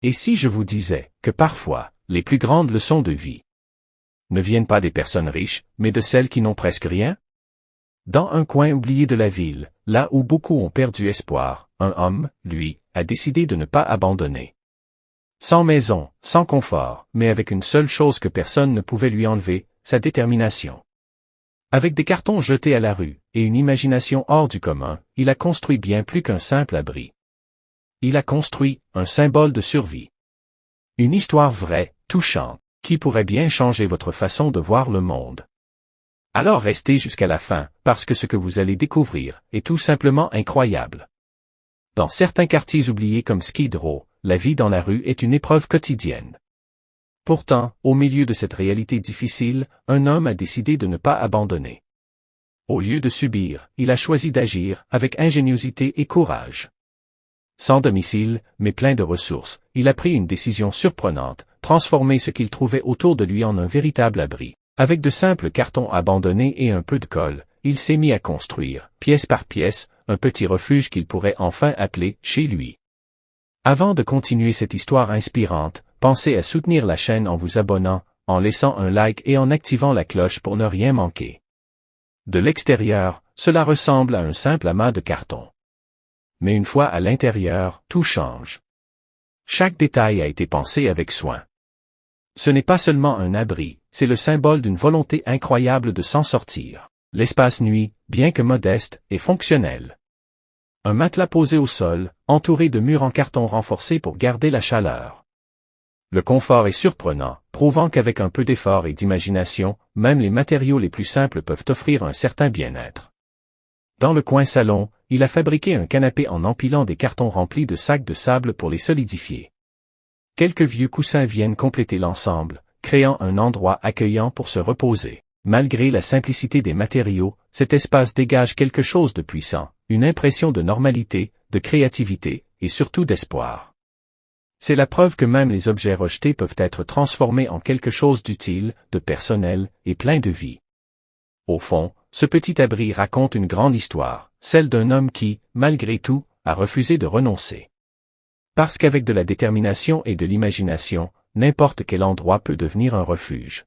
Et si je vous disais que parfois, les plus grandes leçons de vie ne viennent pas des personnes riches, mais de celles qui n'ont presque rien? Dans un coin oublié de la ville, là où beaucoup ont perdu espoir, un homme, lui, a décidé de ne pas abandonner. Sans maison, sans confort, mais avec une seule chose que personne ne pouvait lui enlever, sa détermination. Avec des cartons jetés à la rue, et une imagination hors du commun, il a construit bien plus qu'un simple abri. Il a construit un symbole de survie. Une histoire vraie, touchante, qui pourrait bien changer votre façon de voir le monde. Alors restez jusqu'à la fin, parce que ce que vous allez découvrir est tout simplement incroyable. Dans certains quartiers oubliés comme Skid Row, la vie dans la rue est une épreuve quotidienne. Pourtant, au milieu de cette réalité difficile, un homme a décidé de ne pas abandonner. Au lieu de subir, il a choisi d'agir avec ingéniosité et courage. Sans domicile, mais plein de ressources, il a pris une décision surprenante, transformer ce qu'il trouvait autour de lui en un véritable abri. Avec de simples cartons abandonnés et un peu de colle, il s'est mis à construire, pièce par pièce, un petit refuge qu'il pourrait enfin appeler chez lui. Avant de continuer cette histoire inspirante, pensez à soutenir la chaîne en vous abonnant, en laissant un like et en activant la cloche pour ne rien manquer. De l'extérieur, cela ressemble à un simple amas de carton. Mais une fois à l'intérieur, tout change. Chaque détail a été pensé avec soin. Ce n'est pas seulement un abri, c'est le symbole d'une volonté incroyable de s'en sortir. L'espace nuit, bien que modeste, est fonctionnel. Un matelas posé au sol, entouré de murs en carton renforcés pour garder la chaleur. Le confort est surprenant, prouvant qu'avec un peu d'effort et d'imagination, même les matériaux les plus simples peuvent offrir un certain bien-être. Dans le coin salon, il a fabriqué un canapé en empilant des cartons remplis de sacs de sable pour les solidifier. Quelques vieux coussins viennent compléter l'ensemble, créant un endroit accueillant pour se reposer. Malgré la simplicité des matériaux, cet espace dégage quelque chose de puissant, une impression de normalité, de créativité, et surtout d'espoir. C'est la preuve que même les objets rejetés peuvent être transformés en quelque chose d'utile, de personnel, et plein de vie. Au fond, ce petit abri raconte une grande histoire, celle d'un homme qui, malgré tout, a refusé de renoncer. Parce qu'avec de la détermination et de l'imagination, n'importe quel endroit peut devenir un refuge.